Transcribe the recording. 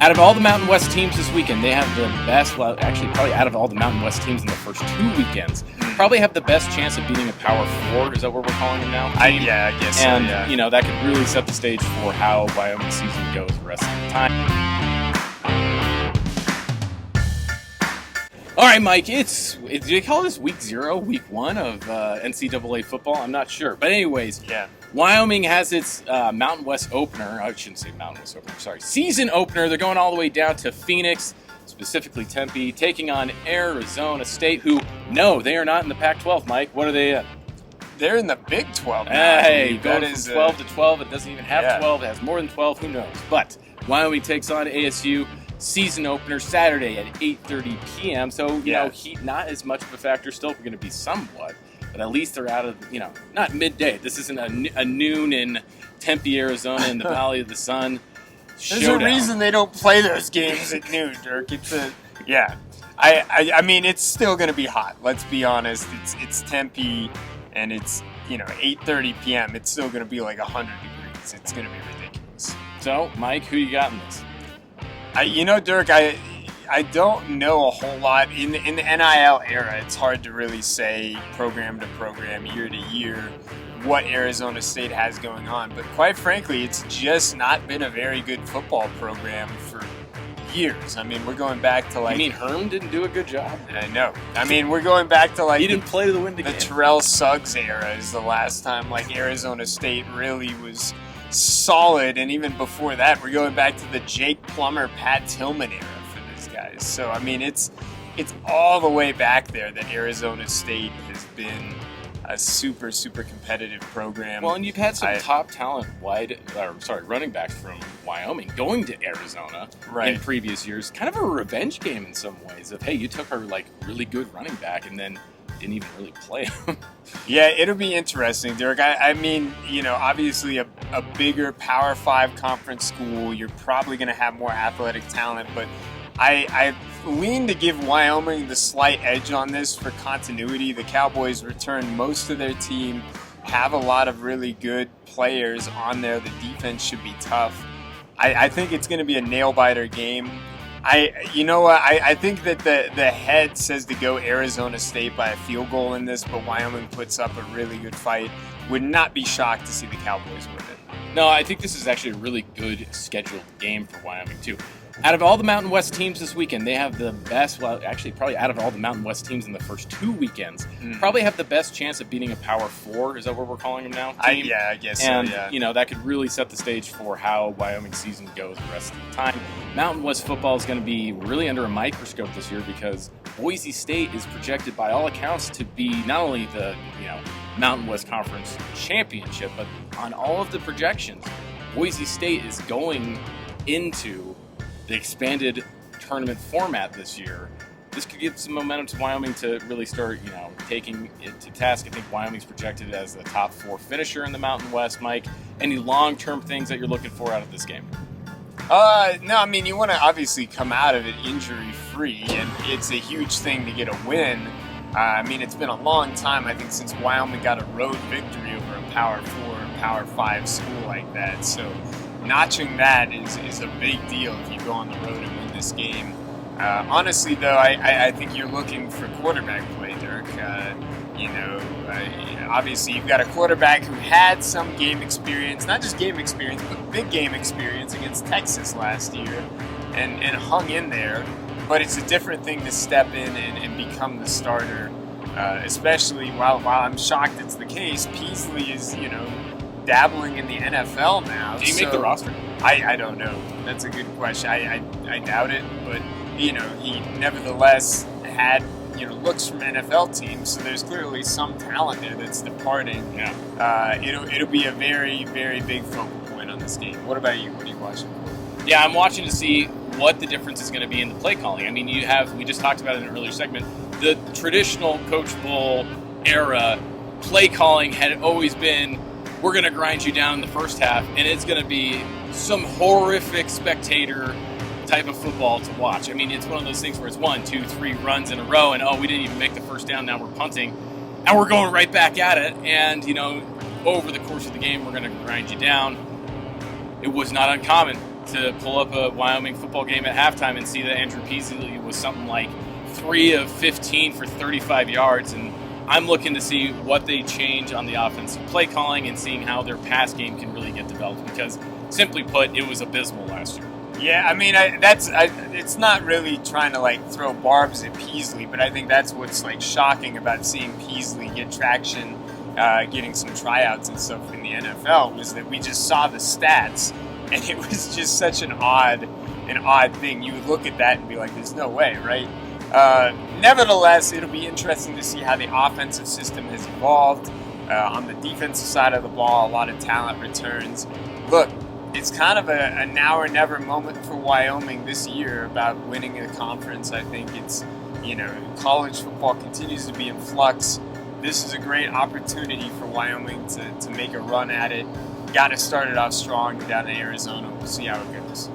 Out of all the Mountain West teams this weekend, they have the best, well, actually probably out of all the Mountain West teams in the first 2 weekends, probably have the best chance of beating a Power 4, is that what we're calling them now? I guess so, and, yeah. you know, that could really set the stage for how Wyoming season goes the rest of the time. All right, Mike, do they call this week 0, week 1 of NCAA football? I'm not sure. But anyways, yeah. Wyoming has its Mountain West opener. I shouldn't say Mountain West opener, sorry. Season opener. They're going all the way down to Phoenix, specifically Tempe, taking on Arizona State, who, no, they are not in the Pac-12, Mike. What are they in? They're in the Big 12 now. Hey, going from 12 to 12. It doesn't even have 12. It has more than 12. Who knows? But Wyoming takes on ASU. Season opener Saturday at 8:30 p.m. So, you know, heat not as much of a factor. Still going to be somewhat. But at least they're out of, you know, not midday. This isn't a noon in Tempe, Arizona, in the Valley of the Sun. There's a reason they don't play those games at noon, Dirk. I mean, it's still going to be hot. Let's be honest. It's Tempe, and it's, you know, 8:30 p.m. It's still going to be like 100 degrees. It's going to be ridiculous. So, Mike, who you got in this? Dirk, I don't know a whole lot. In the NIL era, it's hard to really say program to program, year to year, what Arizona State has going on. But quite frankly, it's just not been a very good football program for years. I mean, we're going back to like... You mean Herm didn't do a good job? No. I mean, we're going back to like... He didn't play to win the game. The Terrell Suggs era is the last time like Arizona State really was solid, and even before that, we're going back to the Jake Plummer, Pat Tillman era for these guys. So, I mean, it's all the way back there that Arizona State has been a super, super competitive program. Well, and you've had some top talent running backs from Wyoming going to Arizona in previous years. Kind of a revenge game in some ways of, hey, you took our like really good running back and then didn't even really play him. Yeah, it'll be interesting, Derek. I mean, you know, obviously a bigger Power 5 conference school, you're probably going to have more athletic talent, but I lean to give Wyoming the slight edge on this for continuity. The Cowboys return most of their team, have a lot of really good players on there. The defense should be tough. I think it's going to be a nail-biter game. I think that the head says to go Arizona State by a field goal in this, but Wyoming puts up a really good fight. Would not be shocked to see the Cowboys win it. No, I think this is actually a really good scheduled game for Wyoming, too. Out of all the Mountain West teams this weekend, they have the best, well, actually probably out of all the Mountain West teams in the first 2 weekends, probably have the best chance of beating a Power 4. Is that what we're calling them now? I guess and, so, yeah. You know, that could really set the stage for how Wyoming season goes the rest of the time. Mountain West football is going to be really under a microscope this year because Boise State is projected by all accounts to be not only the, you know, Mountain West Conference championship, but on all of the projections, Boise State is going into the expanded tournament format this year. This could give some momentum to Wyoming to really start, you know, taking it to task. I think Wyoming's projected as the top 4 finisher in the Mountain West. Mike, any long-term things that you're looking for out of this game? No, I mean, you want to obviously come out of it injury-free, and it's a huge thing to get a win. I mean, it's been a long time, I think, since Wyoming got a road victory over a Power 4, Power 5 school like that. So notching that is a big deal if you go on the road and win this game. Honestly, though, I think you're looking for quarterback play, Dirk. Obviously you've got a quarterback who had some game experience, not just game experience, but big game experience against Texas last year and hung in there. But it's a different thing to step in and become the starter, especially while I'm shocked it's the case. Peasley is, you know, dabbling in the NFL now. Did he make the roster? I don't know. That's a good question. I doubt it, but, you know, he nevertheless had, you know, looks from NFL teams, so there's clearly some talent there that's departing. Yeah. It'll be a very, very big focal point on this game. What about you? What are you watching? Yeah, I'm watching to see what the difference is going to be in the play calling. I mean, we just talked about it in an earlier segment, the traditional Coach Bohl era play calling had always been, we're going to grind you down in the first half, and it's going to be some horrific spectator type of football to watch. I mean, it's one of those things where it's 1, 2, 3 runs in a row, and we didn't even make the first down, now we're punting, and we're going right back at it, and, over the course of the game, we're going to grind you down. It was not uncommon to pull up a Wyoming football game at halftime and see that Andrew Peasley was something like 3 of 15 for 35 yards. And I'm looking to see what they change on the offensive play calling and seeing how their pass game can really get developed, because simply put, it was abysmal last year. Yeah, I mean, it's not really trying to like throw barbs at Peasley, but I think that's what's like shocking about seeing Peasley get traction, getting some tryouts and stuff in the NFL, was that we just saw the stats, and it was just such an odd thing. You would look at that and be like, "There's no way," right? Nevertheless, it'll be interesting to see how the offensive system has evolved. On the defensive side of the ball, a lot of talent returns. Look, it's kind of a now or never moment for Wyoming this year about winning a conference. I think it's, college football continues to be in flux. This is a great opportunity for Wyoming to make a run at it. Got to start it off strong down in Arizona. We'll see how it goes.